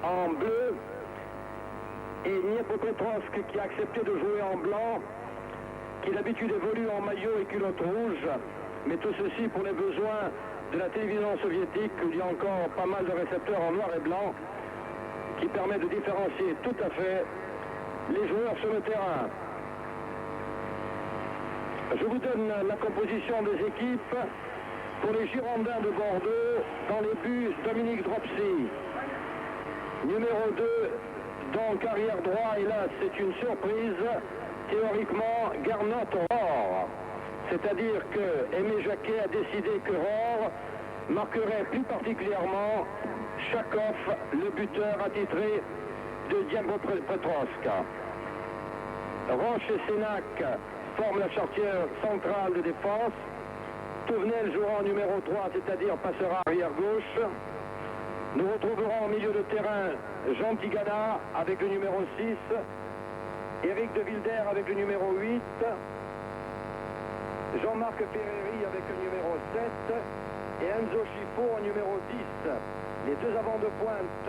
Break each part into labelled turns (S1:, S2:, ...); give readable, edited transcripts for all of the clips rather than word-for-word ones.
S1: en bleu et Dniepropetrovsk qui a accepté de jouer en blanc, qui d'habitude évolue en maillot et culotte rouge, mais tout ceci pour les besoins de la télévision soviétique, où il y a encore pas mal de récepteurs en noir et blanc qui permet de différencier tout à fait les joueurs sur le terrain. Je vous donne la composition des équipes. Pour les Girondins de Bordeaux, dans les buts, Dominique Dropsy. Numéro 2, donc arrière droit, et là c'est une surprise, théoriquement Gernot Rohr. C'est-à-dire que Aimé Jacquet a décidé que Rohr marquerait plus particulièrement Chakov, le buteur attitré de Dniepropetrovsk. Roche et Sénac forment la charnière centrale de défense. Touvenel jouera en numéro 3, c'est-à-dire passera arrière gauche. Nous retrouverons au milieu de terrain Jean Tigana avec le numéro 6, Éric de Wilder avec le numéro 8, Jean-Marc Ferreri avec le numéro 7 et Enzo Schifo en numéro 10. Les deux avants de pointe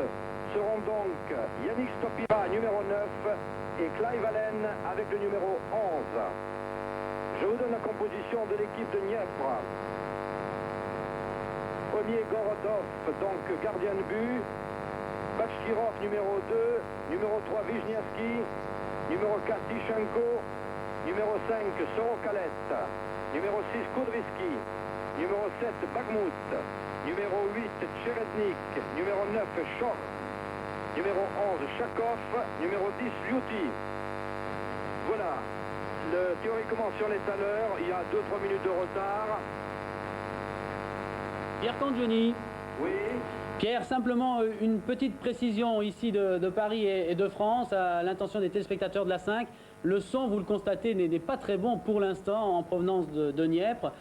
S1: seront donc Yannick Stopira, numéro 9, et Clive Allen avec le numéro 11. Je vous donne la composition de l'équipe de Dniepr. Premier Gorodov, donc gardien de but. Bachkirov numéro 2, numéro 3 Wijniewski, numéro 4 Tishenko, numéro 5 Sorokalet, numéro 6 Kudryski, numéro 7 Bagmout, numéro 8 Tcheretnik, numéro 9 Shor, numéro 11 Chakov, numéro 10 Liuti. Voilà, théoriquement sur les taleurs, il y a 2-3 minutes de retard.
S2: Pierre Cangioni.
S1: Oui.
S2: Pierre, simplement une petite précision ici de Paris et de France à l'intention des téléspectateurs de la 5. Le son, vous le constatez, n'est pas très bon pour l'instant en provenance de Dniepr.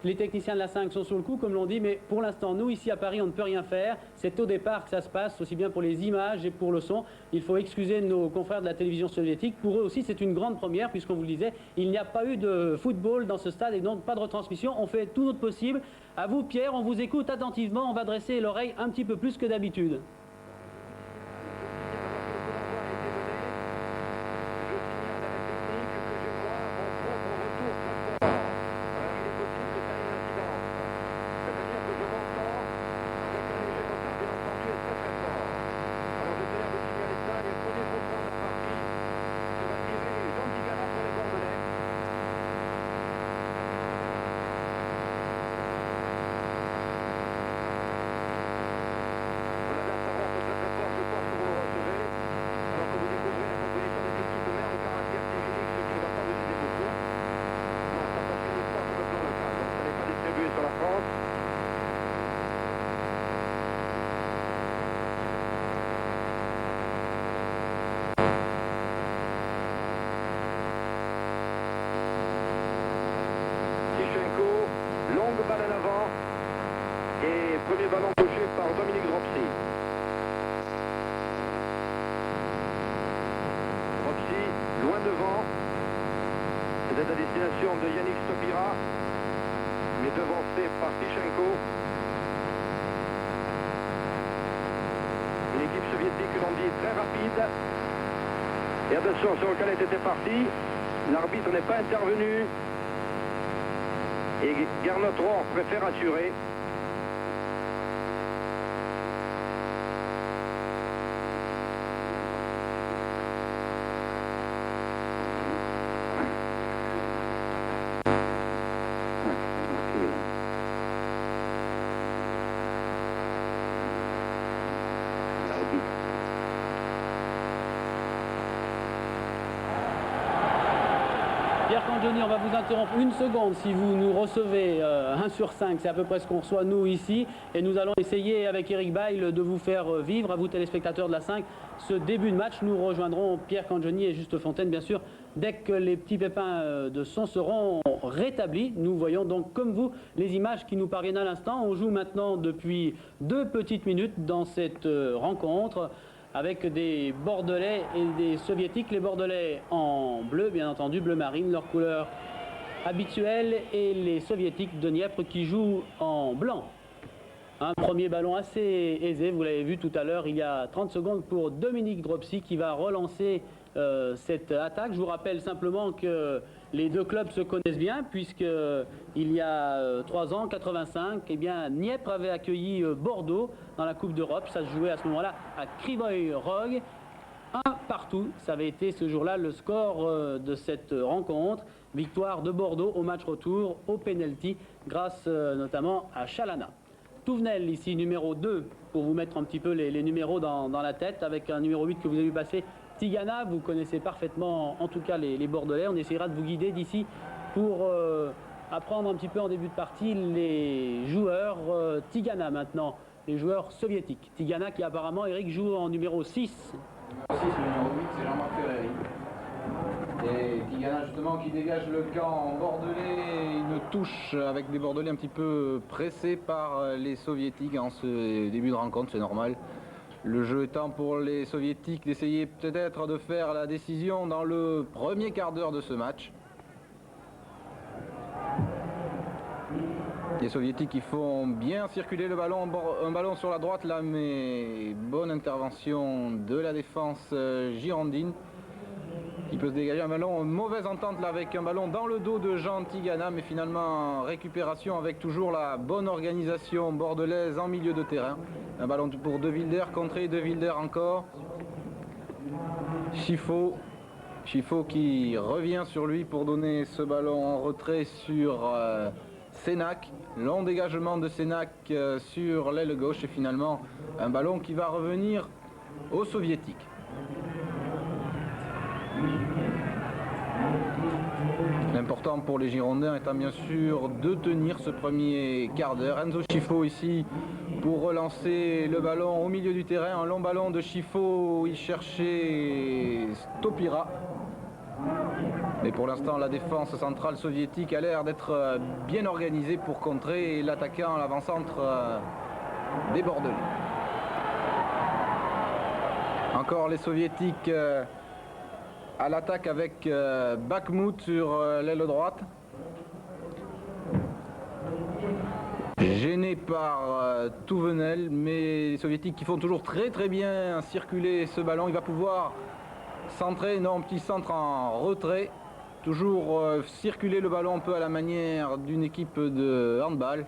S2: Les techniciens de la 5 sont sur le coup, comme l'on dit, mais pour l'instant, nous, ici à Paris, on ne peut rien faire. C'est au départ que ça se passe, aussi bien pour les images et pour le son. Il faut excuser nos confrères de la télévision soviétique. Pour eux aussi, c'est une grande première, puisqu'on vous le disait, il n'y a pas eu de football dans ce stade et donc pas de retransmission. On fait tout notre possible. À vous, Pierre, on vous écoute attentivement. On va dresser l'oreille un petit peu plus que d'habitude.
S1: Longue balle en avant et premier ballon touché par Dominique Dropsy. Dropsy loin devant, c'est à destination de Yannick Stopira, mais devancé par Tishenko. Une équipe soviétique, l'on dit, très rapide. Et attention, sur lequel était parti, l'arbitre n'est pas intervenu. Et Gernot Rohr préfère assurer.
S2: Pierre Cangioni, on va vous interrompre une seconde si vous nous recevez 1 sur 5, c'est à peu près ce qu'on reçoit nous ici, et nous allons essayer avec Eric Bail de vous faire vivre, à vous téléspectateurs de la 5, ce début de match. Nous rejoindrons Pierre Cangioni et Juste Fontaine bien sûr dès que les petits pépins de son seront rétablis. Nous voyons donc comme vous les images qui nous parviennent à l'instant. On joue maintenant depuis 2 petites minutes dans cette rencontre avec des Bordelais et des Soviétiques. Les Bordelais en bleu, bien entendu, bleu marine, leur couleur habituelle, et les Soviétiques de Dniepr qui jouent en blanc. Un premier ballon assez aisé, vous l'avez vu tout à l'heure, il y a 30 secondes pour Dominique Dropsy qui va relancer cette attaque. Je vous rappelle simplement que les deux clubs se connaissent bien puisqu'il y a 3 ans, 85, eh bien, Dniepr avait accueilli Bordeaux dans la Coupe d'Europe. Ça se jouait à ce moment-là à Krivoy Rog. 1-partout, ça avait été ce jour-là le score de cette rencontre. Victoire de Bordeaux au match retour, au penalty, grâce notamment à Chalana. Touvenel ici, numéro 2, pour vous mettre un petit peu les numéros dans la tête, avec un numéro 8 que vous avez vu passer, Tigana. Vous connaissez parfaitement, en tout cas, les Bordelais. On essaiera de vous guider d'ici pour apprendre un petit peu en début de partie les joueurs Tigana maintenant, les joueurs soviétiques. Tigana qui apparemment, Eric, joue en numéro 6.
S3: Le numéro 8, c'est Jean-Marc Ferreri. Et Tigana justement qui dégage le camp bordelais, une touche avec des bordelais un petit peu pressés par les soviétiques en ce début de rencontre, c'est normal. Le jeu étant pour les soviétiques d'essayer peut-être de faire la décision dans le premier quart d'heure de ce match. Les soviétiques qui font bien circuler le ballon, un ballon sur la droite là, mais bonne intervention de la défense girondine qui peut se dégager un ballon, mauvaise entente là avec un ballon dans le dos de Jean Tigana, mais finalement récupération avec toujours la bonne organisation bordelaise en milieu de terrain. Un ballon pour De Wilder, contré De Wilder encore. Chifo qui revient sur lui pour donner ce ballon en retrait sur Sénac. Long dégagement de Sénac sur l'aile gauche et finalement un ballon qui va revenir aux soviétiques. L'important pour les Girondins étant bien sûr de tenir ce premier quart d'heure. Enzo Chifo ici pour relancer le ballon au milieu du terrain. Un long ballon de Chifo, il cherchait Stopira. Mais pour l'instant, la défense centrale soviétique a l'air d'être bien organisée pour contrer l'attaquant, l'avant-centre des Bordelais. Encore les soviétiques à l'attaque avec Bakhmout sur l'aile droite. Gêné par Touvenel, mais les soviétiques qui font toujours très bien circuler ce ballon. Il va pouvoir centrer, non, petit centre en retrait. Toujours circuler le ballon un peu à la manière d'une équipe de handball.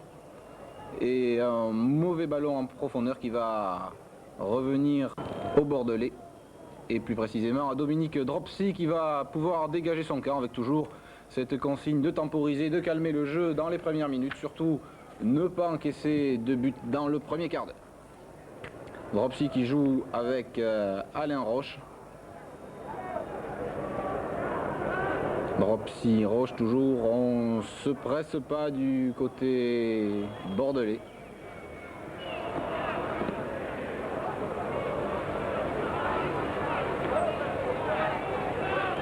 S3: Et un mauvais ballon en profondeur qui va revenir au Bordelais. Et plus précisément à Dominique Dropsy qui va pouvoir dégager son camp avec toujours cette consigne de temporiser, de calmer le jeu dans les premières minutes. Surtout ne pas encaisser de but dans le premier quart d'heure. Dropsy qui joue avec Alain Roche. Dropsy, Roche toujours, on se presse pas du côté bordelais.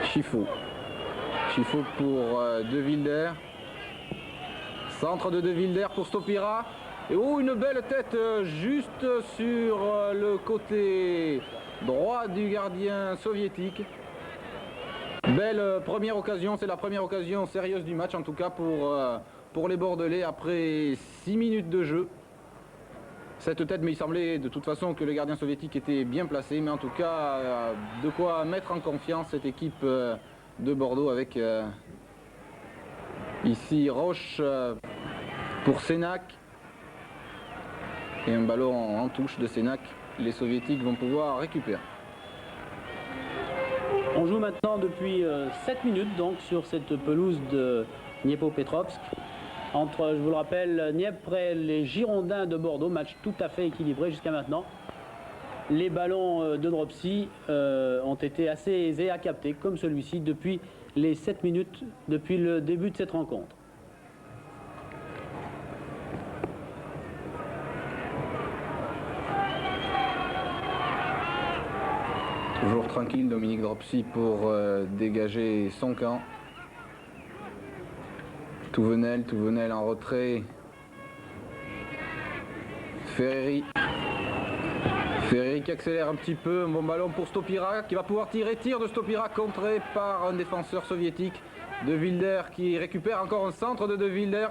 S3: Chifo pour De Wilder. Centre de Wilder pour Stopira. Et oh, une belle tête juste sur le côté droit du gardien soviétique. Belle première occasion, c'est la première occasion sérieuse du match en tout cas pour les Bordelais après 6 minutes de jeu. Cette tête, mais il semblait de toute façon que le gardien soviétique était bien placé, mais en tout cas de quoi mettre en confiance cette équipe de Bordeaux avec ici Roche pour Sénac et un ballon en touche de Sénac. Les soviétiques vont pouvoir récupérer.
S2: On joue maintenant depuis 7 minutes donc sur cette pelouse de Dniepropetrovsk. Entre, je vous le rappelle, Dniepr et les Girondins de Bordeaux, match tout à fait équilibré jusqu'à maintenant. Les ballons de Dropsy ont été assez aisés à capter, comme celui-ci, depuis les 7 minutes, depuis le début de cette rencontre.
S3: Toujours tranquille Dominique Dropsy pour dégager son camp. Touvenel en retrait. Ferreri qui accélère un petit peu. Un bon ballon pour Stopira qui va pouvoir tirer. Tir de Stopira contré par un défenseur soviétique. De Wilder qui récupère encore un centre de Wilder.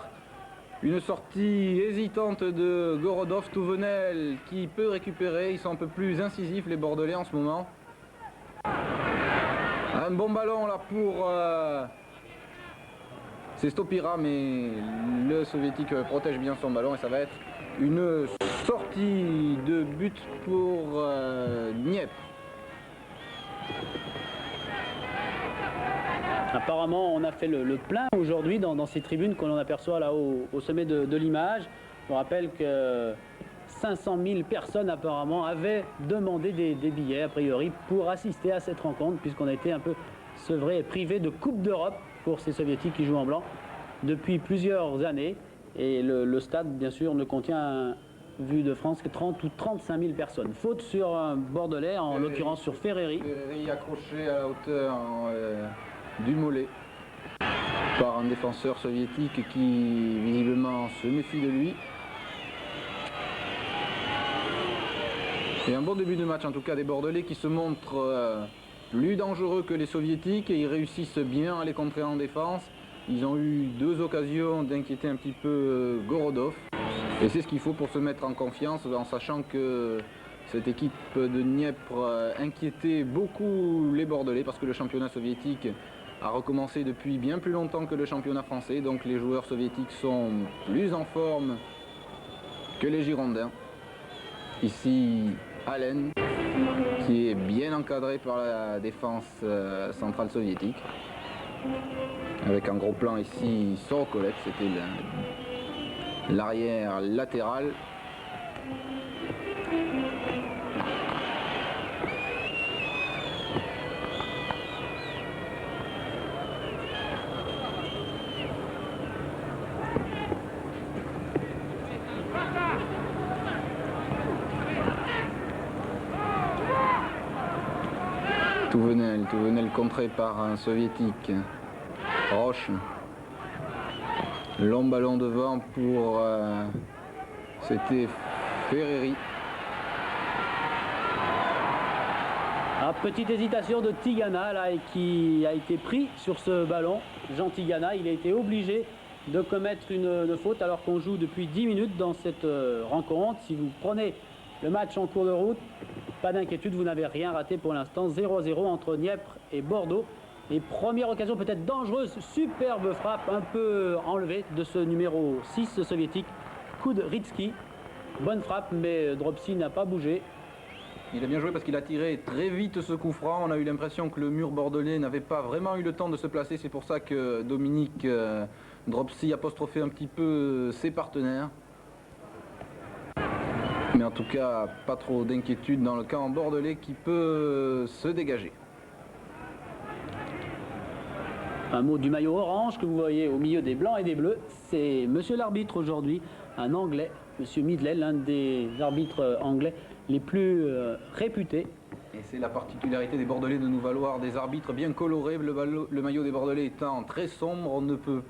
S3: Une sortie hésitante de Gorodov, Touvenel qui peut récupérer. Ils sont un peu plus incisifs les Bordelais en ce moment. Un bon ballon là pour c'est Stopira, mais le soviétique protège bien son ballon et ça va être une sortie de but pour Dniepr.
S2: Apparemment, on a fait le plein aujourd'hui dans ces tribunes que l'on aperçoit là au sommet de l'image. Je vous rappelle que 500 000 personnes apparemment avaient demandé des billets a priori pour assister à cette rencontre, puisqu'on a été un peu sevré et privé de Coupe d'Europe pour ces soviétiques qui jouent en blanc depuis plusieurs années. Et le stade, bien sûr, ne contient, vu de France, que 30 ou 35 000 personnes. Faute sur un Bordelais, en l'occurrence sur Ferreri.
S3: Ferreri accroché à la hauteur du mollet par un défenseur soviétique qui visiblement se méfie de lui. Et un bon début de match en tout cas des Bordelais qui se montrent plus dangereux que les soviétiques et ils réussissent bien à les contrer en défense. Ils ont eu 2 occasions d'inquiéter un petit peu Gorodov et c'est ce qu'il faut pour se mettre en confiance en sachant que cette équipe de Dniepr inquiétait beaucoup les Bordelais parce que le championnat soviétique a recommencé depuis bien plus longtemps que le championnat français, donc les joueurs soviétiques sont plus en forme que les Girondins. Ici Allen qui est bien encadré par la défense centrale soviétique avec un gros plan ici Sorokolev, c'était l'arrière latéral. Touvenel contré par un soviétique. Roche. Long ballon devant pour c'était Ferreri.
S2: Petite hésitation de Tigana là, et qui a été pris sur ce ballon. Jean Tigana, il a été obligé de commettre une faute alors qu'on joue depuis 10 minutes dans cette rencontre. Si vous prenez le match en cours de route, pas d'inquiétude, vous n'avez rien raté pour l'instant. 0-0 entre Dniepr et Bordeaux. Et première occasion peut-être dangereuse, superbe frappe un peu enlevée de ce numéro 6 soviétique, Kudrytsky. Bonne frappe, mais Dropsy n'a pas bougé.
S3: Il a bien joué parce qu'il a tiré très vite ce coup franc. On a eu l'impression que le mur bordelais n'avait pas vraiment eu le temps de se placer. C'est pour ça que Dominique Dropsy apostrophait un petit peu ses partenaires. Mais en tout cas, pas trop d'inquiétude dans le camp bordelais qui peut se dégager.
S2: Un mot du maillot orange que vous voyez au milieu des blancs et des bleus, c'est monsieur l'arbitre aujourd'hui, un anglais, monsieur Midley, l'un des arbitres anglais les plus réputés.
S3: Et c'est la particularité des Bordelais de nous valoir des arbitres bien colorés. Le maillot des Bordelais étant très sombre, on ne peut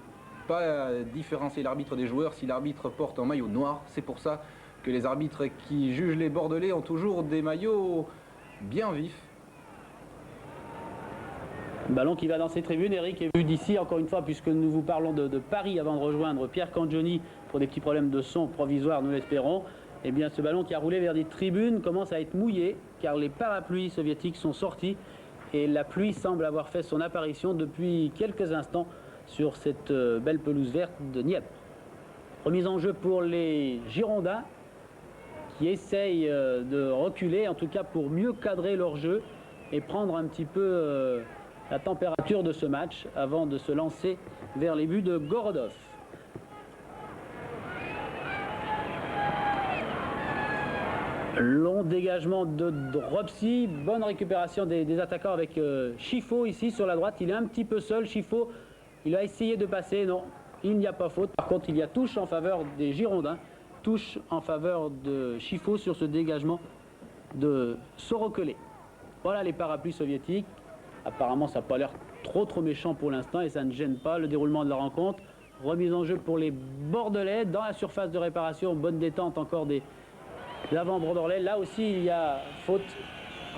S3: pas différencier l'arbitre des joueurs si l'arbitre porte un maillot noir. C'est pour ça que les arbitres qui jugent les Bordelais ont toujours des maillots bien vifs.
S2: Ballon qui va dans ces tribunes, Eric est vu d'ici encore une fois puisque nous vous parlons de Paris avant de rejoindre Pierre Cangioni pour des petits problèmes de son provisoires, nous l'espérons. Eh bien ce ballon qui a roulé vers des tribunes commence à être mouillé car les parapluies soviétiques sont sortis et la pluie semble avoir fait son apparition depuis quelques instants sur cette belle pelouse verte de Dniepr. Remise en jeu pour les Girondins qui essayent de reculer, en tout cas pour mieux cadrer leur jeu et prendre un petit peu la température de ce match avant de se lancer vers les buts de Gorodov. Long dégagement de Dropsy, bonne récupération des attaquants avec Chifo ici sur la droite. Il est un petit peu seul, Chifo, il a essayé de passer, non, il n'y a pas faute. Par contre, il y a touche en faveur des Girondins, touche en faveur de Chifo sur ce dégagement de Sorokolé. Voilà les parapluies soviétiques. Apparemment, ça n'a pas l'air trop méchant pour l'instant et ça ne gêne pas le déroulement de la rencontre. Remise en jeu pour les Bordelais dans la surface de réparation. Bonne détente encore des avant-Bordelais. Là aussi, il y a faute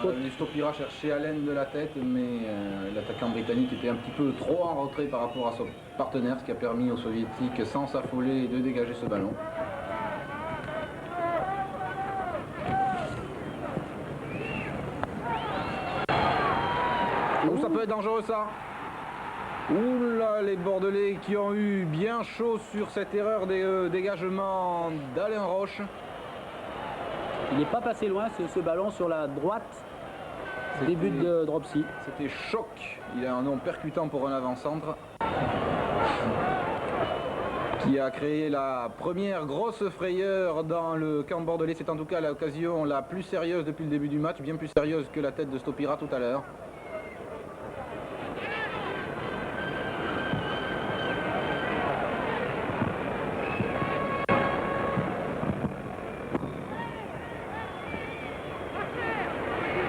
S3: Les Stopira cherchaient Allen de la tête, mais l'attaquant britannique était un petit peu trop en retrait par rapport à son partenaire, ce qui a permis aux Soviétiques, sans s'affoler, de dégager ce ballon. Oh, ça peut être dangereux ça. Oula, les Bordelais qui ont eu bien chaud sur cette erreur des dégagements d'Alain Roche.
S2: Il n'est pas passé loin, ce ballon sur la droite. Début de Dropsy.
S3: C'était Choc. Il a un nom percutant pour un avant-centre. Qui a créé la première grosse frayeur dans le camp bordelais. C'est en tout cas l'occasion la plus sérieuse depuis le début du match. Bien plus sérieuse que la tête de Stopira tout à l'heure.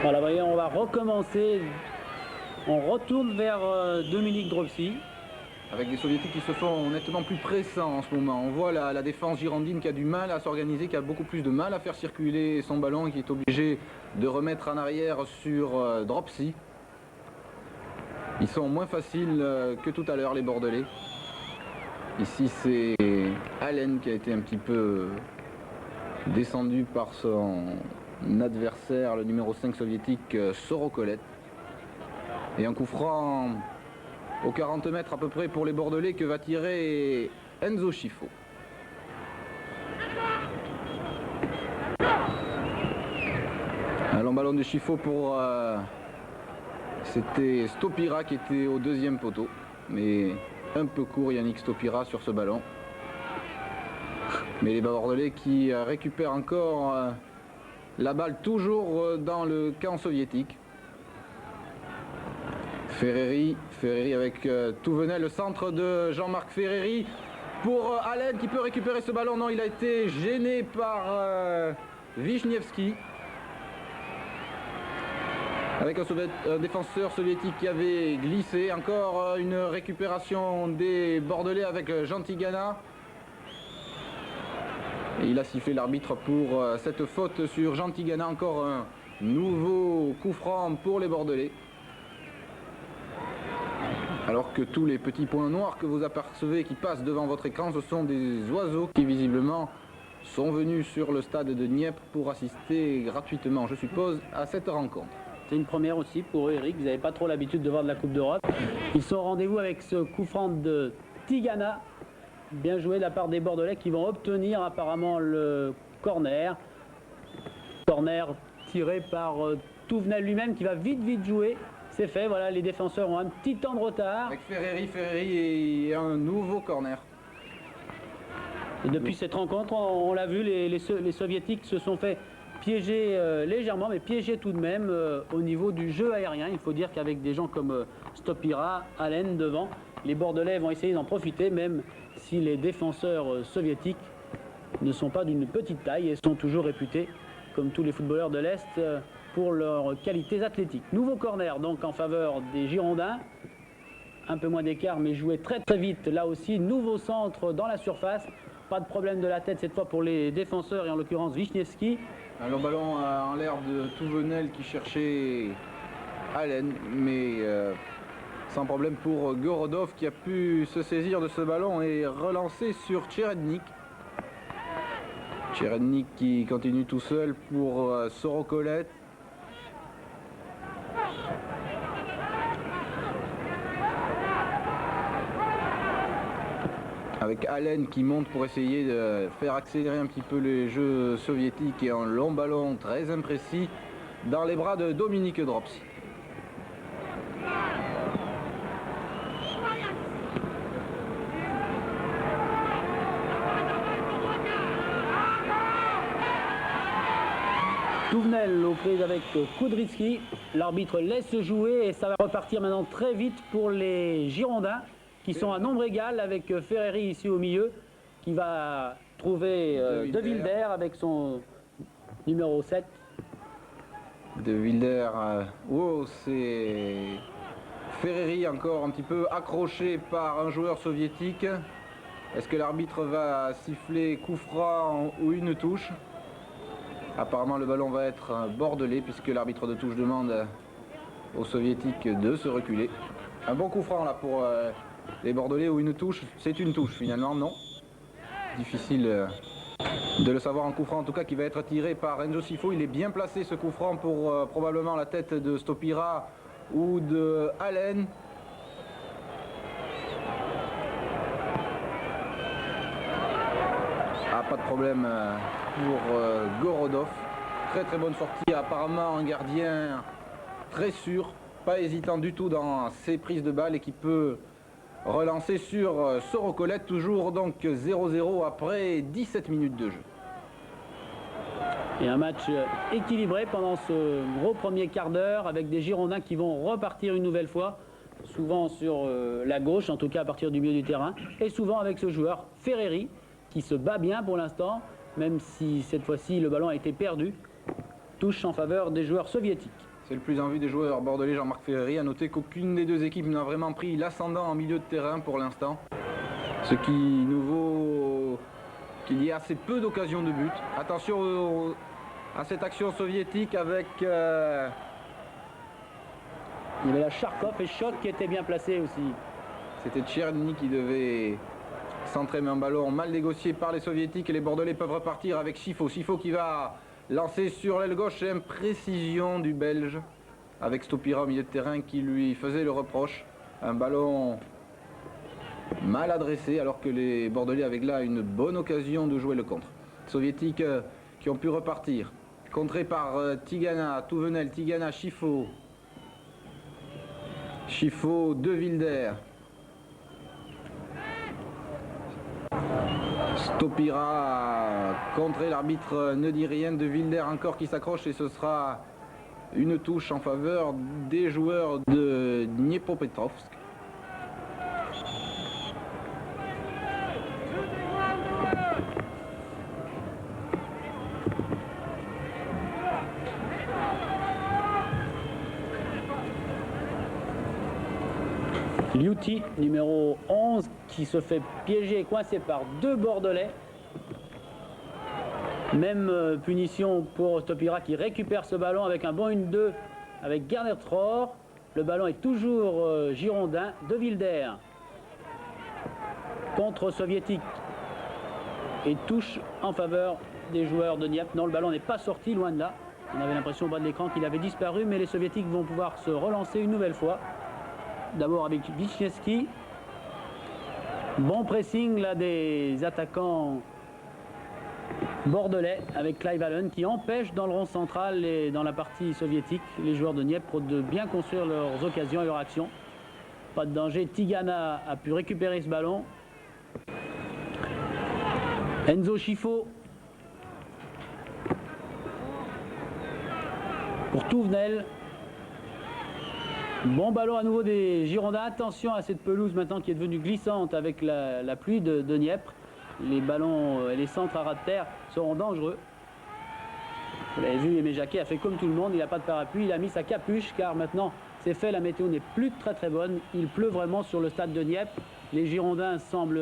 S2: Voilà, voyez, on va recommencer. On retourne vers Dominique Dropsy.
S3: Avec des Soviétiques qui se font nettement plus pressants en ce moment. On voit la défense girondine qui a du mal à s'organiser, qui a beaucoup plus de mal à faire circuler son ballon, qui est obligé de remettre en arrière sur Dropsy. Ils sont moins faciles que tout à l'heure, les Bordelais. Ici, c'est Allen qui a été un petit peu descendu par son adversaire, le numéro 5 soviétique, Sorokolet. Et un coup franc aux 40 mètres à peu près pour les Bordelais que va tirer Enzo Schifo. Un long ballon de Schifo pour... c'était Stopira qui était au deuxième poteau. Mais un peu court Yannick Stopira sur ce ballon. Mais les Bordelais qui récupèrent encore la balle toujours dans le camp soviétique. Ferreri avec Touvenel, le centre de Jean-Marc Ferreri pour Allen qui peut récupérer ce ballon. Non, il a été gêné par Wisniewski. Avec un défenseur soviétique qui avait glissé. Encore une récupération des Bordelais avec Jantigana. Et il a sifflé l'arbitre pour cette faute sur Jantigana. Encore un nouveau coup franc pour les Bordelais. Alors que tous les petits points noirs que vous apercevez qui passent devant votre écran, ce sont des oiseaux qui visiblement sont venus sur le stade de Dniepr pour assister gratuitement, je suppose, à cette rencontre.
S2: C'est une première aussi pour Eric, vous n'avez pas trop l'habitude de voir de la Coupe d'Europe. Ils sont au rendez-vous avec ce coup franc de Tigana. Bien joué de la part des Bordelais qui vont obtenir apparemment le corner. Corner tiré par Touvenel lui-même qui va vite jouer. C'est fait, voilà, les défenseurs ont un petit temps de retard.
S3: Avec Ferreri et un nouveau corner.
S2: Et depuis cette rencontre, on l'a vu, les Soviétiques se sont fait piéger légèrement, mais piéger tout de même au niveau du jeu aérien. Il faut dire qu'avec des gens comme Stopira, Allen devant, les Bordelais vont essayer d'en profiter, même si les défenseurs soviétiques ne sont pas d'une petite taille et sont toujours réputés, comme tous les footballeurs de l'Est, pour leurs qualités athlétiques. Nouveau corner donc en faveur des Girondins. Un peu moins d'écart, mais joué très vite. Là aussi, nouveau centre dans la surface. Pas de problème de la tête cette fois pour les défenseurs et en l'occurrence Wisniewski.
S3: Un long ballon en l'air de Touvenel qui cherchait Allen, mais sans problème pour Gorodov qui a pu se saisir de ce ballon et relancer sur Tcherednik. Tcherednik qui continue tout seul pour Sorokolet. Avec Allen qui monte pour essayer de faire accélérer un petit peu les jeux soviétiques et un long ballon très imprécis dans les bras de Dominique Dropsy.
S2: Touvenel aux prises avec Kudryski. L'arbitre laisse jouer et ça va repartir maintenant très vite pour les Girondins qui sont à nombre égal avec Ferreri ici au milieu qui va trouver De Wilder avec son numéro 7.
S3: De Wilder, wow, c'est Ferreri encore un petit peu accroché par un joueur soviétique. Est-ce que l'arbitre va siffler coup franc ou une touche? Apparemment le ballon va être bordelais puisque l'arbitre de touche demande aux soviétiques de se reculer. Un bon coup franc là pour les bordelais, ou une touche, c'est une touche finalement, non. Difficile de le savoir en coup franc, en tout cas qui va être tiré par Enzo Scifo. Il est bien placé ce coup franc pour probablement la tête de Stopira ou de Allen. Ah, pas de problème pour Gorodov. Très très bonne sortie, apparemment un gardien très sûr, pas hésitant du tout dans ses prises de balles et qui peut relancer sur Sorokollet, toujours donc 0-0 après 17 minutes de jeu.
S2: Et un match équilibré pendant ce gros premier quart d'heure avec des Girondins qui vont repartir une nouvelle fois, souvent sur la gauche, en tout cas à partir du milieu du terrain, et souvent avec ce joueur Ferreri qui se bat bien pour l'instant, même si cette fois-ci le ballon a été perdu. Touche en faveur des joueurs soviétiques.
S3: C'est le plus en vue des joueurs bordelais, Jean-Marc Ferreri. A noter qu'aucune des deux équipes n'a vraiment pris l'ascendant en milieu de terrain pour l'instant. Ce qui nous vaut qu'il y ait assez peu d'occasions de but. Attention à cette action soviétique avec...
S2: Il y avait la Charkov et Choc qui était bien placé aussi.
S3: C'était Tcherny qui devait centrer, mais un ballon mal négocié par les soviétiques et les bordelais peuvent repartir avec Scifo. Scifo qui va lancer sur l'aile gauche, et imprécision du Belge avec Stopira au milieu de terrain qui lui faisait le reproche. Un ballon mal adressé alors que les bordelais avaient là une bonne occasion de jouer le contre. Les soviétiques qui ont pu repartir. Contré par Tigana, Touvenel, Tigana, Scifo. Scifo, De Wilder. Stopira contré, l'arbitre ne dit rien. De Wilder encore qui s'accroche et ce sera une touche en faveur des joueurs de Dniepropetrovsk.
S2: Liuti, numéro 11, qui se fait piéger et coincer par deux Bordelais. Même punition pour Stopira qui récupère ce ballon avec un bon 1-2 avec Gerner Tror. Le ballon est toujours girondin. De Wilder contre soviétique et touche en faveur des joueurs de Dieppe. Non, le ballon n'est pas sorti, loin de là. On avait l'impression au bas de l'écran qu'il avait disparu, mais les soviétiques vont pouvoir se relancer une nouvelle fois. D'abord avec Wisniewski. Bon pressing là des attaquants bordelais avec Clive Allen qui empêche dans le rond central et dans la partie soviétique les joueurs de Dniepr de bien construire leurs occasions et leurs actions. Pas de danger. Tigana a pu récupérer ce ballon. Enzo Scifo pour Touvenel. Bon ballon à nouveau des Girondins. Attention à cette pelouse maintenant qui est devenue glissante avec la pluie de Dniepr. Les ballons et les centres à ras de terre seront dangereux. Vous l'avez vu, Aimé Jacquet a fait comme tout le monde. Il n'a pas de parapluie, il a mis sa capuche car maintenant c'est fait. La météo n'est plus très bonne. Il pleut vraiment sur le stade de Dniepr. Les Girondins semblent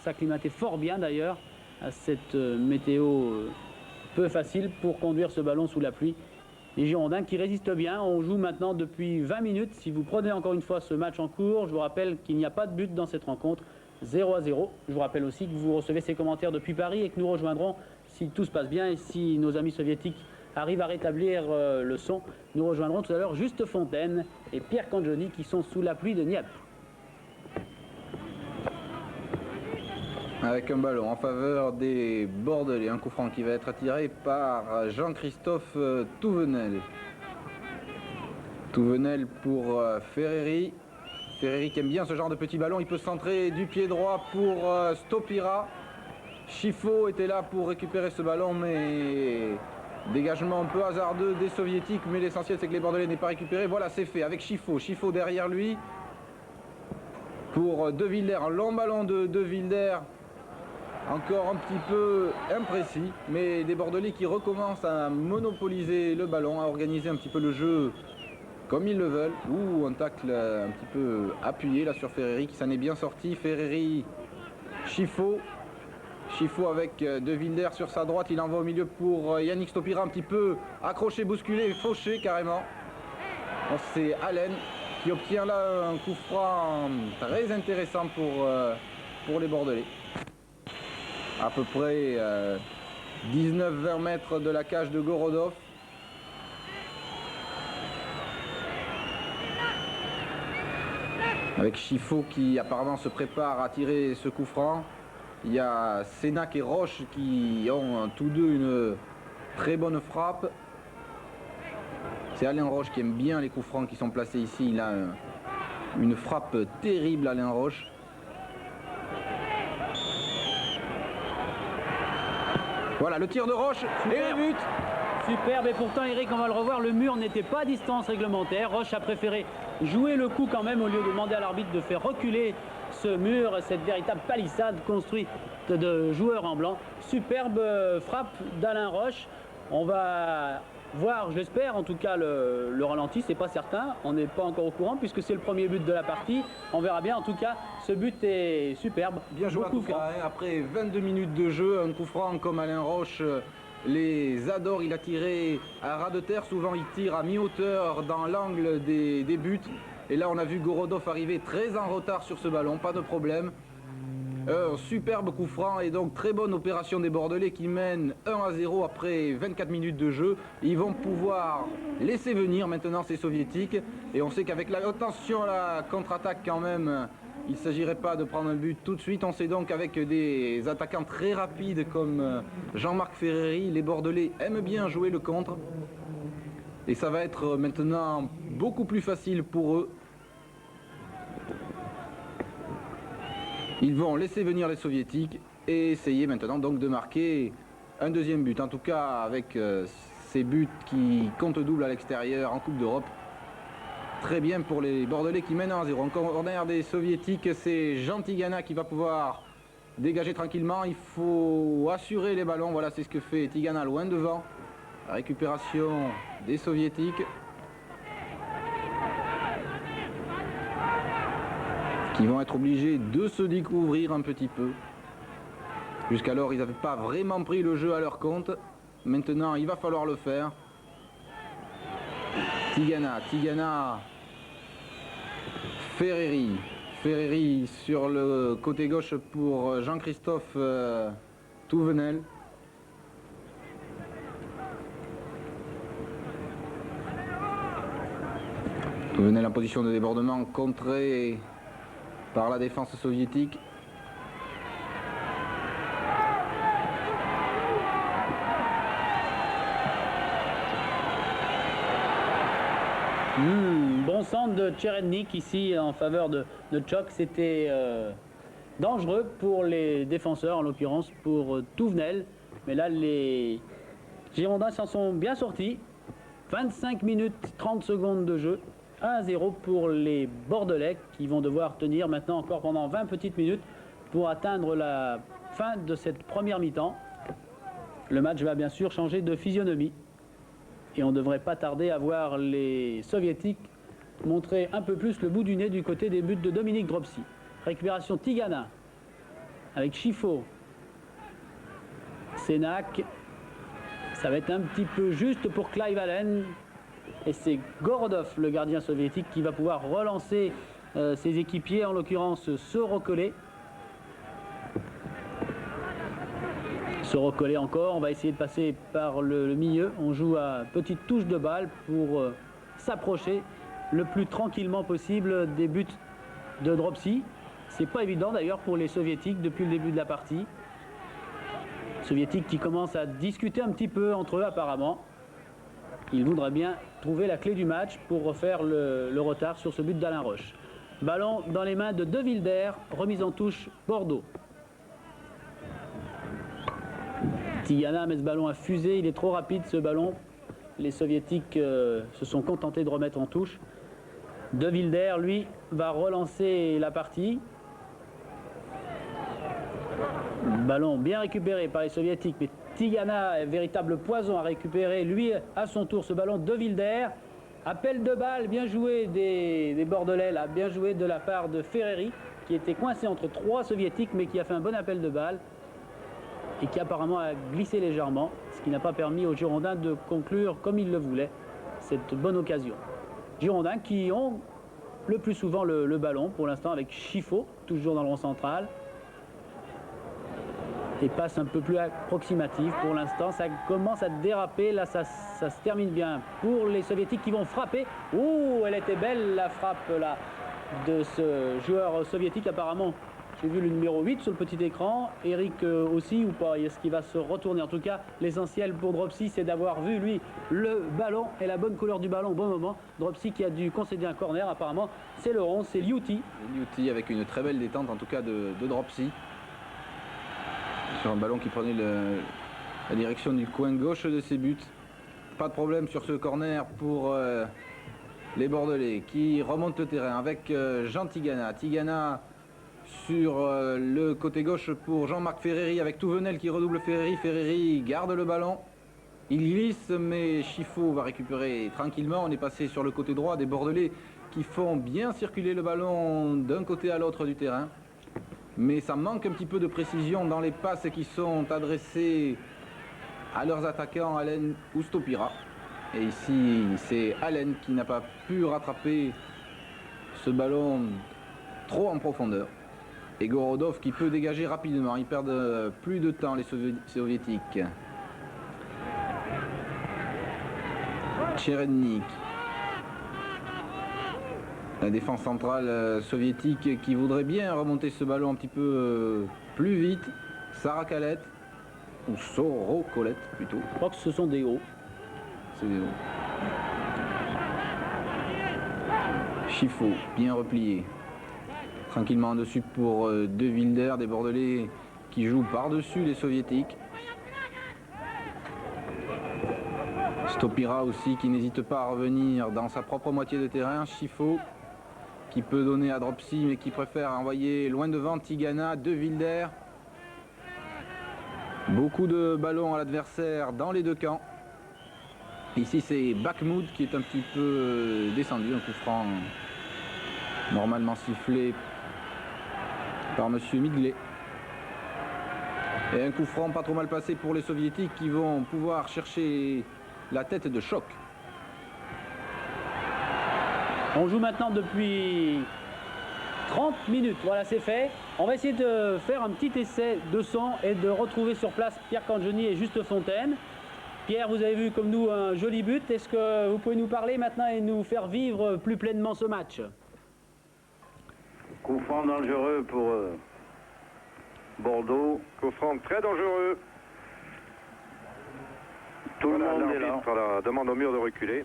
S2: s'acclimater fort bien d'ailleurs à cette météo peu facile pour conduire ce ballon sous la pluie. Les Girondins qui résistent bien. On joue maintenant depuis 20 minutes. Si vous prenez encore une fois ce match en cours, je vous rappelle qu'il n'y a pas de but dans cette rencontre. 0-0. Je vous rappelle aussi que vous recevez ces commentaires depuis Paris et que nous rejoindrons, si tout se passe bien et si nos amis soviétiques arrivent à rétablir le son, nous rejoindrons tout à l'heure Juste Fontaine et Pierre Cangioni qui sont sous la pluie de Dniepr.
S3: Avec un ballon en faveur des Bordelais, un coup franc qui va être attiré par Jean-Christophe Touvenel. Touvenel pour Ferreri. Ferreri qui aime bien ce genre de petit ballon, il peut centrer du pied droit pour Stopira. Scifo était là pour récupérer ce ballon, mais dégagement un peu hasardeux des soviétiques, mais l'essentiel c'est que les Bordelais n'aient pas récupéré. Voilà, c'est fait avec Scifo. Scifo derrière lui pour De Wilder, un long ballon de De Wilder. Encore un petit peu imprécis, mais des Bordelais qui recommencent à monopoliser le ballon, à organiser un petit peu le jeu comme ils le veulent, ou un tacle un petit peu appuyé là sur Ferreri qui s'en est bien sorti. Ferreri, Scifo, Chifo avec De Wilder sur sa droite, il envoie au milieu pour Yannick Stopira, un petit peu accroché, bousculé, fauché carrément. C'est Allen qui obtient là un coup franc très intéressant pour les Bordelais. À peu près 19-20 mètres de la cage de Gorodov. Avec Chifo qui apparemment se prépare à tirer ce coup franc. Il y a Sénac et Roche qui ont tous deux une très bonne frappe. C'est Alain Roche qui aime bien les coups francs qui sont placés ici. Il a une frappe terrible, Alain Roche. Voilà le tir de Roche et le but.
S2: Superbe, et pourtant Eric, on va le revoir, le mur n'était pas à distance réglementaire. Roche a préféré jouer le coup quand même au lieu de demander à l'arbitre de faire reculer ce mur, cette véritable palissade construite de joueurs en blanc. Superbe frappe d'Alain Roche. On va voir, j'espère en tout cas, le ralenti, c'est pas certain, on n'est pas encore au courant puisque c'est le premier but de la partie. On verra bien, en tout cas, ce but est superbe.
S3: Bien joué en tout cas, hein. Après 22 minutes de jeu, un coup franc comme Alain Roche les adore. Il a tiré à ras de terre, souvent il tire à mi-hauteur dans l'angle des buts. Et là on a vu Gorodov arriver très en retard sur ce ballon, pas de problème. Superbe coup franc et donc très bonne opération des Bordelais qui mènent 1-0 après 24 minutes de jeu. Ils vont pouvoir laisser venir maintenant ces soviétiques et on sait qu'avec la attention à la contre-attaque quand même, il ne s'agirait pas de prendre un but tout de suite. On sait donc avec des attaquants très rapides comme Jean-Marc Ferreri, les Bordelais aiment bien jouer le contre. Et ça va être maintenant beaucoup plus facile pour eux. Ils vont laisser venir les soviétiques et essayer maintenant donc de marquer un deuxième but. En tout cas avec ces buts qui comptent double à l'extérieur en Coupe d'Europe. Très bien pour les Bordelais qui mènent 1-0. En corner des soviétiques, c'est Jean Tigana qui va pouvoir dégager tranquillement. Il faut assurer les ballons. Voilà, c'est ce que fait Tigana loin devant. La récupération des soviétiques. Qui vont être obligés de se découvrir un petit peu. Jusqu'alors, ils n'avaient pas vraiment pris le jeu à leur compte. Maintenant, il va falloir le faire. Tigana, Ferreri sur le côté gauche pour Jean-Christophe Touvenel. Touvenel en position de débordement contré par la défense soviétique.
S2: Bon centre de Tcherednik ici en faveur de Tchok. C'était dangereux pour les défenseurs, en l'occurrence pour Touvenel. Mais là, les Girondins s'en sont bien sortis. 25 minutes 30 secondes de jeu. 1-0 pour les Bordelais qui vont devoir tenir maintenant encore pendant 20 petites minutes pour atteindre la fin de cette première mi-temps. Le match va bien sûr changer de physionomie. Et on ne devrait pas tarder à voir les Soviétiques montrer un peu plus le bout du nez du côté des buts de Dominique Dropsy. Récupération Tigana avec Chifo. Sénac. Ça va être un petit peu juste pour Clive Allen. Et c'est Gorodov, le gardien soviétique, qui va pouvoir relancer ses équipiers, en l'occurrence Sorokolé. Sorokolé encore, on va essayer de passer par le milieu. On joue à petite touche de balle pour s'approcher le plus tranquillement possible des buts de Dropsy. C'est pas évident d'ailleurs pour les soviétiques depuis le début de la partie. Soviétiques qui commencent à discuter un petit peu entre eux apparemment. Ils voudraient bien trouver la clé du match pour refaire le retard sur ce but d'Alain Roche. Ballon dans les mains de De Wilder, remise en touche Bordeaux. Tigana met ce ballon à fusée, il est trop rapide ce ballon. Les soviétiques se sont contentés de remettre en touche. De Wilder, lui, va relancer la partie. Ballon bien récupéré par les soviétiques, mais Tigana, véritable poison à récupérer, lui, à son tour, ce ballon. De Wilder, appel de balle, bien joué des Bordelais, là, bien joué de la part de Ferreri, qui était coincé entre trois soviétiques, mais qui a fait un bon appel de balle. et qui apparemment a glissé légèrement, ce qui n'a pas permis aux Girondins de conclure comme ils le voulaient cette bonne occasion. Girondins qui ont le plus souvent le ballon pour l'instant avec Chifo, toujours dans le rond central. Et passe un peu plus approximative pour l'instant. Ça commence à déraper. Là, ça se termine bien pour les Soviétiques qui vont frapper. Ouh, elle était belle la frappe là de ce joueur soviétique apparemment. J'ai vu le numéro 8 sur le petit écran. Eric aussi ou pas? Est-ce qu'il va se retourner? En tout cas, l'essentiel pour Dropsy, c'est d'avoir vu, lui, le ballon et la bonne couleur du ballon au bon moment. Dropsy qui a dû concéder un corner, apparemment, c'est le 11, c'est Liuti.
S3: Liuti avec une très belle détente, en tout cas, de Dropsy. Sur un ballon qui prenait la direction du coin gauche de ses buts. Pas de problème sur ce corner pour les Bordelais qui remontent le terrain avec Jean Tigana. Tigana sur le côté gauche pour Jean-Marc Ferreri avec Touvenel qui redouble Ferreri. Ferreri garde le ballon. Il glisse mais Chifo va récupérer tranquillement. On est passé sur le côté droit des Bordelais qui font bien circuler le ballon d'un côté à l'autre du terrain. Mais ça manque un petit peu de précision dans les passes qui sont adressées à leurs attaquants, Allen ou Stopira. Et ici, c'est Allen qui n'a pas pu rattraper ce ballon trop en profondeur. Et Gorodov qui peut dégager rapidement. Ils perdent plus de temps, les Soviétiques. Tcherednik. La défense centrale soviétique qui voudrait bien remonter ce ballon un petit peu plus vite. Sarah Kalet, ou Soro Colette plutôt.
S2: Je crois que ce sont des hauts.
S3: C'est des hauts. Chifo, bien replié. Tranquillement en dessus pour De Wilder, des Bordelais qui jouent par-dessus les Soviétiques. Stopira aussi qui n'hésite pas à revenir dans sa propre moitié de terrain. Chifo qui peut donner à Dropsy mais qui préfère envoyer loin devant Tigana, De Wilder. Beaucoup de ballons à l'adversaire dans les deux camps. Ici c'est Bakhmoud qui est un petit peu descendu, un coup franc normalement sifflé par monsieur Miglet. Et un coup franc pas trop mal passé pour les Soviétiques qui vont pouvoir chercher la tête de choc.
S2: On joue maintenant depuis 30 minutes. Voilà, c'est fait. On va essayer de faire un petit essai de son et de retrouver sur place Pierre Cangioni et Juste Fontaine. Pierre, vous avez vu comme nous un joli but. Est-ce que vous pouvez nous parler maintenant et nous faire vivre plus pleinement ce match?
S4: Coup franc dangereux pour Bordeaux.
S1: Coup franc très dangereux.
S4: Tout le monde est là.
S1: L'arbitre demande au mur de reculer.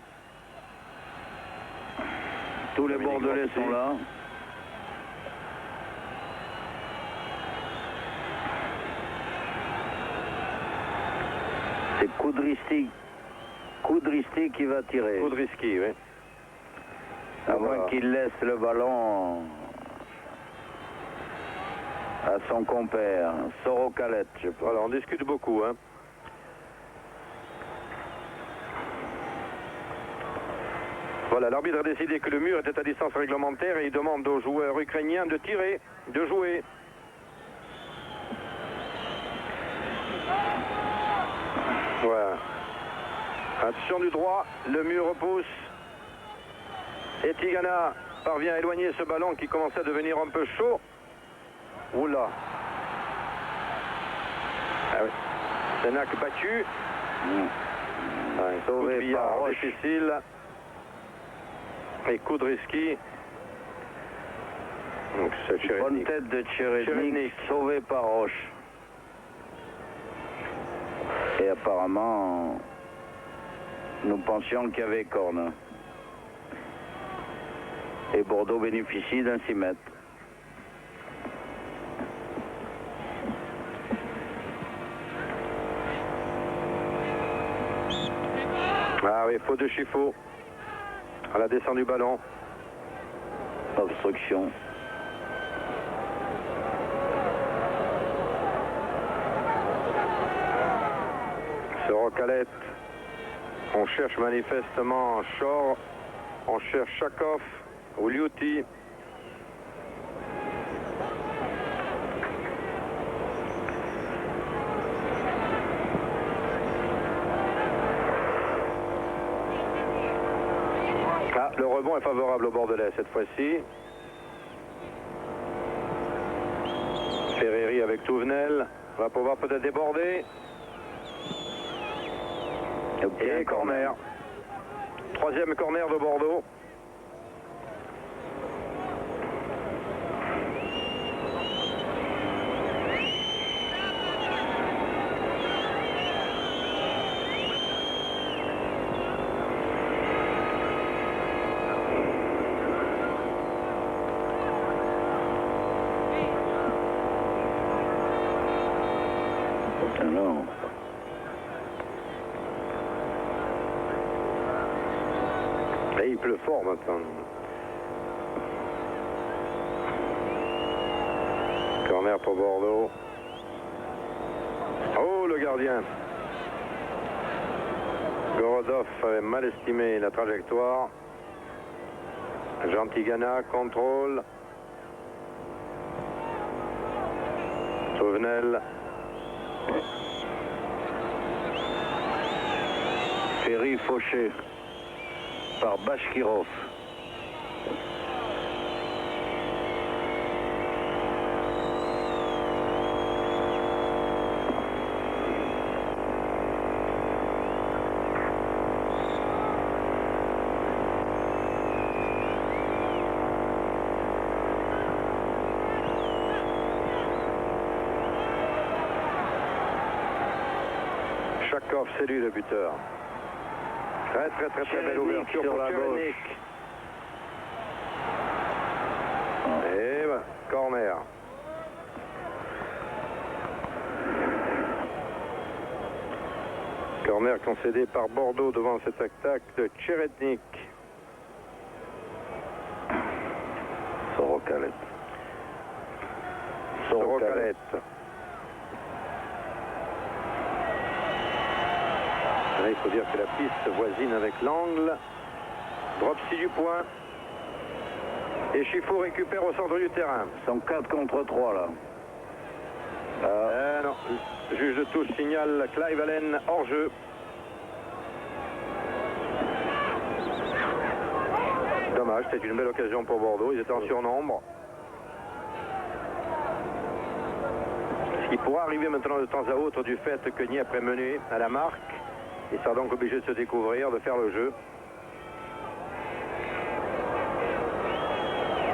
S4: Tous les Bordelais sont là. C'est Koudristi qui va tirer.
S1: Koudriski, oui.
S4: À moins qu'il laisse le ballon à son compère, Soro Kalet, je pense.
S1: Voilà, on discute beaucoup, hein. Voilà, l'arbitre a décidé que le mur était à distance réglementaire et il demande aux joueurs ukrainiens de tirer, de jouer. Voilà. Attention du droit, le mur repousse. Et Tigana parvient à éloigner ce ballon qui commençait à devenir un peu chaud. Oula. Ah oui. Senac battu.
S4: Sauvé par Roche.
S1: Difficile. Et Koudriski. Donc c'est
S4: Bonne tête de Tcherednik, sauvé par Roche. Et apparemment, nous pensions qu'il y avait corne. Et Bordeaux bénéficie d'un 6 mètres.
S1: Ah oui, faute de Chifo. À la descente du ballon.
S4: Obstruction.
S1: Soro Kalet. On cherche manifestement Shore. On cherche Chakov ou Liuti.
S5: Ah, le rebond est favorable au Bordelais cette fois-ci. Ferreri avec Touvenel va pouvoir peut-être déborder. Et corner. Troisième corner de Bordeaux.
S4: Alors,
S5: Et il pleut fort maintenant. Corner pour Bordeaux. Oh, le gardien. Gorodov avait mal estimé la trajectoire. Gentigana contrôle. Touvenel.
S4: Ferry fauché par Bashkirov.
S5: Chakov, c'est lui le buteur. Très belle ouverture
S4: sur
S5: pour
S4: la
S5: Tcherenik. Et voilà, corner. Corner concédé par Bordeaux devant cette attaque de Tcherenik.
S4: Sorokalet.
S5: Sorokalet. Là, il faut dire que la piste voisine avec l'angle. Dropsy du point. Et Chifo récupère au centre du terrain.
S4: Ils sont 4 contre 3 là.
S5: Non, le juge de touche signale Clive Allen hors jeu. Dommage, c'était une belle occasion pour Bordeaux. Ils étaient en surnombre. Ce qui pourra arriver maintenant de temps à autre du fait que Nieppe est mené à la marque. Il sera donc obligé de se découvrir, de faire le jeu.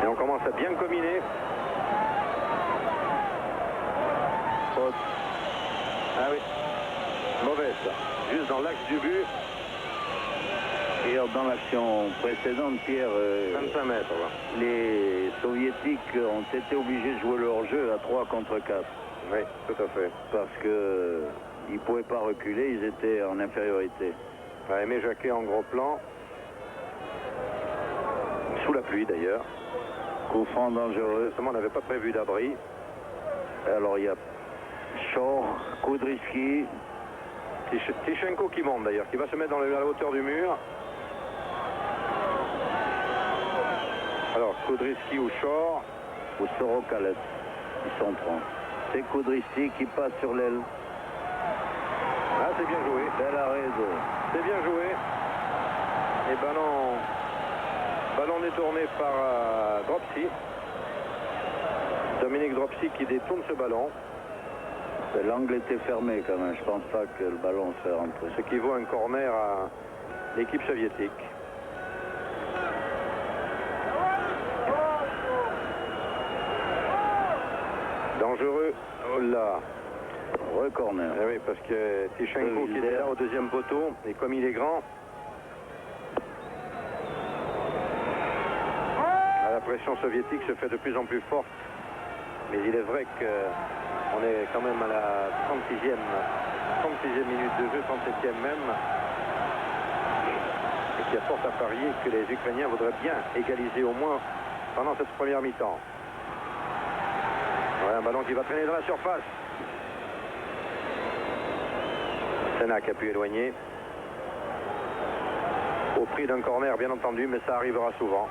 S5: Et on commence à bien combiner. Faute. Ah oui. Mauvaise. Juste dans l'axe du but.
S4: Et dans l'action précédente, Pierre,
S5: 25 mètres. Voilà.
S4: les soviétiques ont été obligés de jouer leur jeu à 3 contre 4.
S5: Oui, tout à fait.
S4: Parce que ils ne pouvaient pas reculer, ils étaient en infériorité.
S5: Aimé Jacquet en gros plan. Sous la pluie d'ailleurs.
S4: Coup franc dangereux.
S5: Justement, on n'avait pas prévu d'abri.
S4: Alors il y a Shore, Kudryski.
S5: Tichenko qui monte d'ailleurs, qui va se mettre à la hauteur du mur. Alors, Kudryski ou Shore.
S4: Ou Sorokalet. Ils sont 3. C'est Kudryski qui passe sur l'aile.
S5: Ah, c'est bien joué.
S4: Bel arrêt de...
S5: C'est bien joué. Et ballon détourné par Dropsy. Dominique Dropsy qui détourne ce ballon.
S4: L'angle était fermé quand même. Je pense pas que le ballon se fait rentrer.
S5: Ce qui vaut un corner à l'équipe soviétique. Dangereux. Oh là.
S4: Re-corner.
S5: Eh oui, parce que Tichenko qui était là au deuxième poteau, et comme il est grand, la pression soviétique se fait de plus en plus forte. Mais il est vrai qu'on est quand même à la 36e minute de jeu, 37e même. Et qu'il y a fort à parier que les Ukrainiens voudraient bien égaliser au moins pendant cette première mi-temps. Voilà un ballon qui va traîner dans la surface. Senac a pu éloigner. Au prix d'un corner, bien entendu, mais ça arrivera souvent.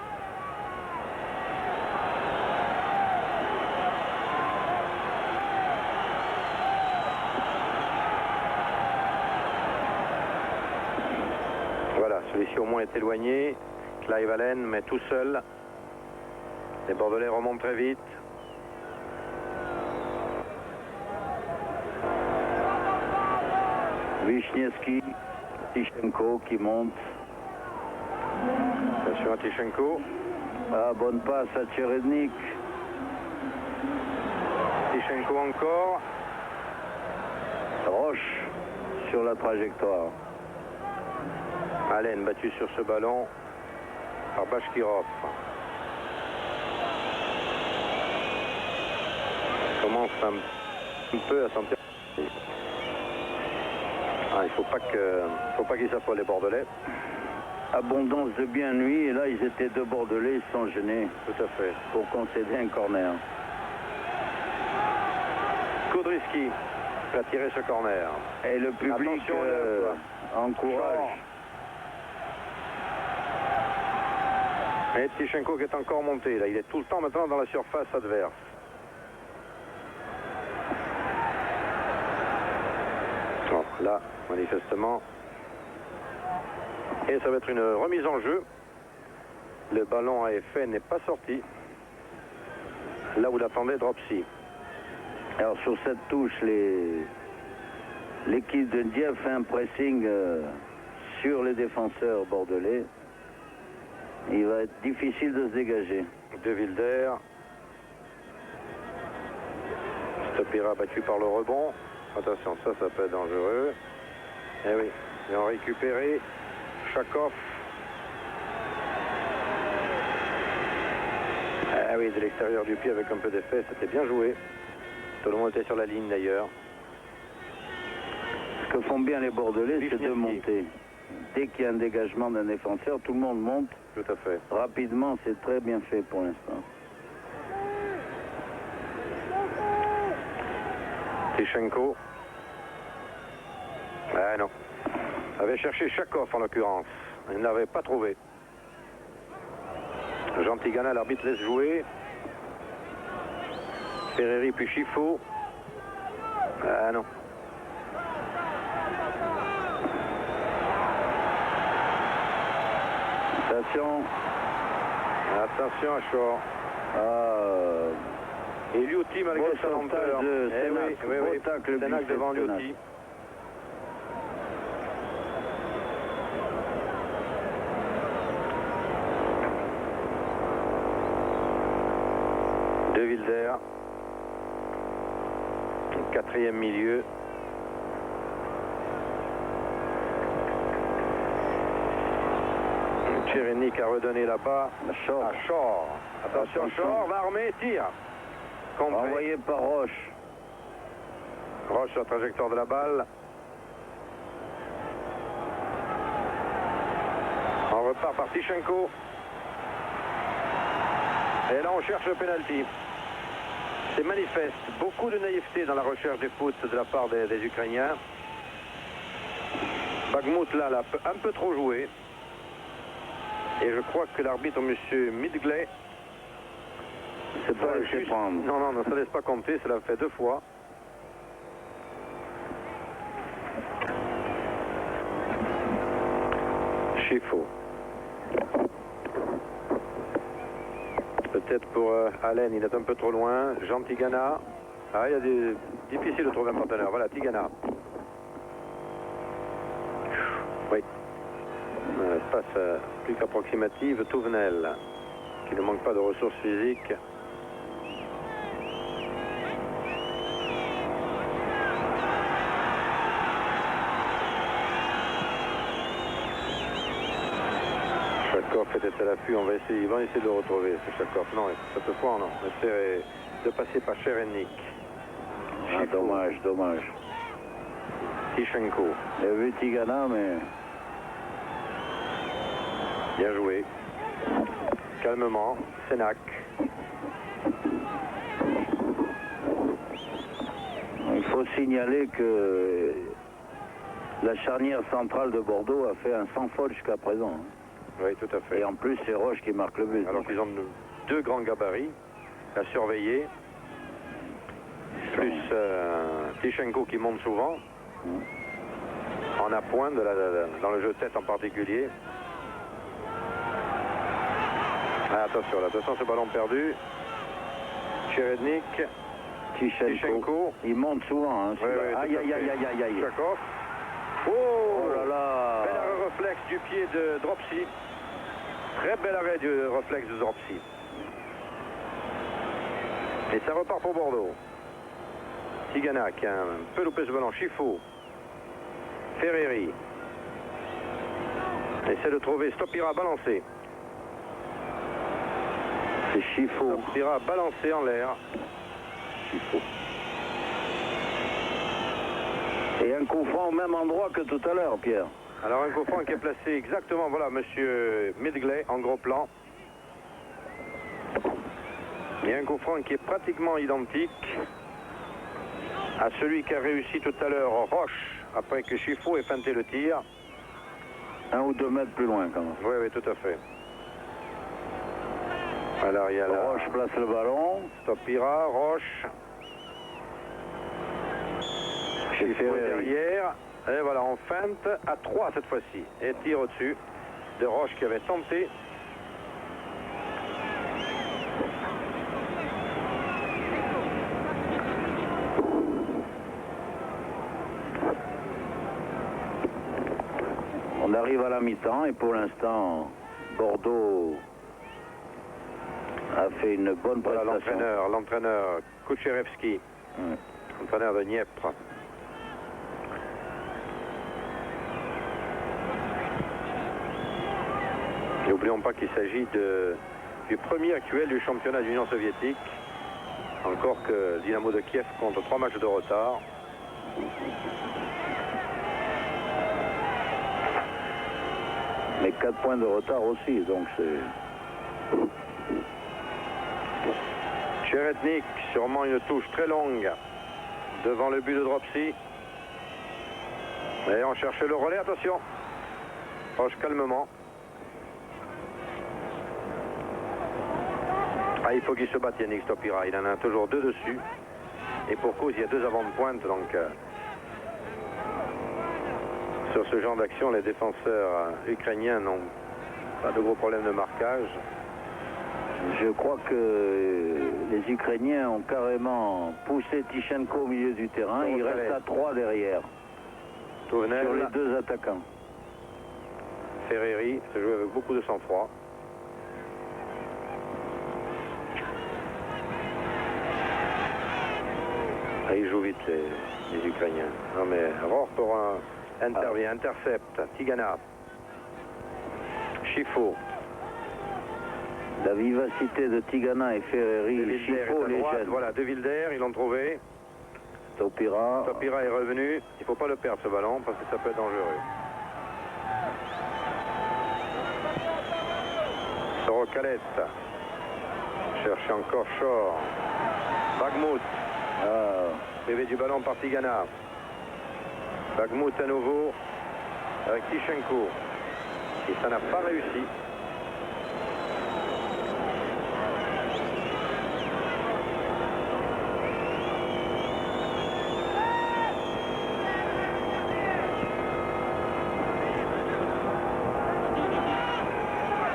S5: Voilà, celui-ci au moins est éloigné. Clive Allen, mais tout seul. Les Bordelais remontent très vite.
S4: Wisniewski, Tichenko qui monte.
S5: Attention à Tichenko.
S4: Ah, bonne passe à Tcherednik.
S5: Tichenko encore.
S4: Roche sur la trajectoire.
S5: Allen battu sur ce ballon par Bashkirov. Commence un peu à sentir. Ah, il faut pas qu'ils s'affolent les Bordelais.
S4: Abondance de bien nuit, et là ils étaient deux Bordelais, ils sont gênés.
S5: Tout à fait.
S4: Pour concéder un corner.
S5: Kudryski a tiré ce corner.
S4: Et le public
S5: Attention,
S4: encourage.
S5: Et Tichenko qui est encore monté. Là, il est tout le temps maintenant dans la surface adverse. Bon, là, manifestement. Et ça va être une remise en jeu. Le ballon à effet n'est pas sorti. Là où l'attendait Dropsy.
S4: Alors sur cette touche, l'équipe de Dieppe fait un pressing sur les défenseurs bordelais. Il va être difficile de se dégager.
S5: De Wilder. Stopira battu par le rebond. Attention, ça peut être dangereux. Eh oui, ils ont récupéré Chakov. Ah oui, de l'extérieur du pied avec un peu d'effet, c'était bien joué. Tout le monde était sur la ligne d'ailleurs.
S4: Ce que font bien les Bordelais, c'est de
S5: Wisniewski.
S4: monter. Dès qu'il y a un dégagement d'un défenseur, tout le monde monte.
S5: Tout à fait.
S4: Rapidement, c'est très bien fait pour l'instant.
S5: Tichenko. Ah non. Avait cherché Chakov en l'occurrence. Il ne l'avait pas trouvé. Jean Tigana, l'arbitre laisse jouer. Ferreri puis Chifo. Ah non.
S4: Attention.
S5: Attention à Shaw. Et Liuti malgré
S4: Beau
S5: sa lenteur.
S4: sauvetage de
S5: Eh
S4: Sénac.
S5: oui, oui,
S4: Beau
S5: oui.
S4: tacle
S5: Sénac
S4: biceps
S5: devant
S4: Sénac.
S5: Liuti. De Wilder. Quatrième milieu. Tcherednik a redonné là-bas
S4: Shaw.
S5: à Shore. Attention,
S4: Attention.
S5: Shore va armer, tire. Contré.
S4: Envoyé par Roche.
S5: Roche sur la trajectoire de la balle. On repart par Tichenko. Et là, on cherche le penalty. C'est manifeste. Beaucoup de naïveté dans la recherche des foot de la part des Ukrainiens. Bagmout, là, l'a un peu trop joué. Et je crois que l'arbitre, M. Midgley,
S4: C'est pas laissé prendre.
S5: non, non, ne se laisse pas compter, cela fait 2 fois. Chifo. Peut-être pour Allen, il est un peu trop loin. Jean Tigana. Ah, il y a des... difficile de trouver un partenaire. Voilà, Tigana. Oui. Passe plus qu'approximative. Touvenel, qui ne manque pas de ressources physiques. Chakov était à l'affût, ils vont essayer de le retrouver, ce Chakov. Non, cette fois, non. On essaie de passer par Tcherednik.
S4: Ah, dommage, dommage.
S5: Tichenko.
S4: Il a vu Tigana, mais
S5: Bien joué. Calmement. Sénac.
S4: il faut signaler que la charnière centrale de Bordeaux a fait un sans faute jusqu'à présent.
S5: Oui, tout à fait.
S4: Et en plus, c'est Roche qui marque le but.
S5: Alors qu'ils ont 2 grands gabarits à surveiller. Plus Tichenko qui monte souvent. En appoint dans le jeu de tête en particulier. Ah, attention, là, attention, ce ballon perdu. Cherednik. Tichenko.
S4: Il monte souvent. Hein, aïe, aïe, aïe, aïe, aïe, aïe.
S5: Chakov.
S4: Oh là là.
S5: Bel arrêt réflexe du pied de Dropsy. Très bel arrêt du réflexe de Dropsy. Et ça repart pour Bordeaux. Tigana qui a un peu loupé ce ballon. Chifo. Ferreri. Essaie de trouver Stopira balancé.
S4: C'est Chifo.
S5: Stopira balancé en l'air.
S4: Chifo. Et un coup franc au même endroit que tout à l'heure, Pierre.
S5: Alors un coup franc qui est placé exactement, voilà, monsieur Midgley en gros plan. Et un coup franc qui est pratiquement identique à celui qu'a réussi tout à l'heure Roche, après que Chifo ait feinté le tir.
S4: 1 ou 2 mètres plus loin, quand même.
S5: Oui, oui, tout à fait. Alors il y a la
S4: Roche place le ballon.
S5: Stopira, Roche. Chifo est derrière. Et voilà, on feinte à 3 cette fois-ci. Et tir au-dessus de Roche qui avait tenté.
S4: On arrive à la mi-temps et pour l'instant, Bordeaux a fait une bonne
S5: Voilà
S4: prestation.
S5: l'entraîneur Kucherevski, entraîneur de Dniepr. N'oublions pas qu'il s'agit du premier actuel du championnat d'Union soviétique. Encore que Dynamo de Kiev compte 3 matchs de retard.
S4: Mais 4 points de retard aussi, donc c'est...
S5: Cheretnik, sûrement une touche très longue devant le but de Dropsy. Et on cherche le relais, attention. Proche calmement. Ah, il faut qu'il se batte, Yannick Stopira. Il en a toujours 2 dessus. Et pour cause, il y a 2 avant de pointe. Donc, sur ce genre d'action, les défenseurs ukrainiens n'ont pas de gros problèmes de marquage.
S4: Je crois que les Ukrainiens ont carrément poussé Tichenko au milieu du terrain. Il reste à 3 derrière.
S5: Touvenel,
S4: Sur les 2 attaquants.
S5: Ferreri se joue avec beaucoup de sang-froid. Ah, ils jouent vite les Ukrainiens. Non mais Rohr pour intervient, intercepte. Tigana. Chifo.
S4: La vivacité de Tigana et Ferreri, Chifo, les jeunes.
S5: Voilà, De Wilder, ils l'ont trouvé.
S4: Stopira.
S5: Stopira est revenu. Il ne faut pas le perdre ce ballon parce que ça peut être dangereux. Sorocalette. Cherche encore Shore. Bagmout. Privé du ballon par Tigana. Bagmout à nouveau avec Tichenko. Et ça n'a pas réussi.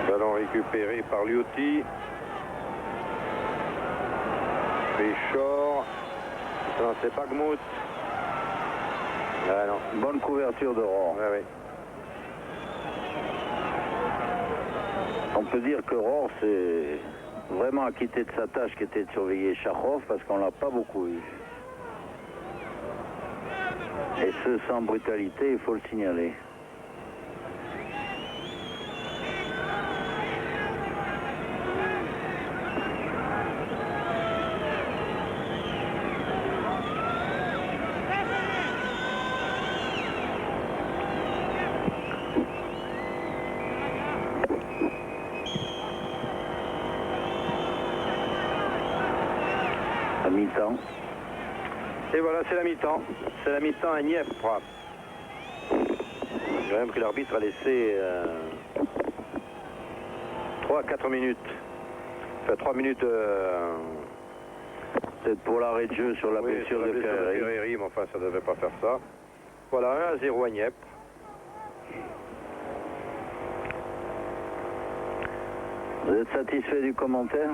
S5: Ballon récupéré par Liuti. Péchor. Non, c'est Bagmout. Ah non.
S4: Bonne couverture de Rohr.
S5: Ouais, oui.
S4: On peut dire que Rohr s'est vraiment acquitté de sa tâche qui était de surveiller Chakov parce qu'on l'a pas beaucoup vu. Et ce sans brutalité, il faut le signaler. À mi-temps.
S5: Et voilà, c'est la mi-temps. C'est la mi-temps à Dniepr. J'ai même pris l'arbitre à laisser 3 à 4 minutes. Enfin, 3 minutes.
S4: Peut-être pour l'arrêt de jeu sur la blessure de Ferreri.
S5: Mais enfin, ça ne devait pas faire ça. Voilà, 1-0 à Dniepr.
S4: Vous êtes satisfait du commentaire?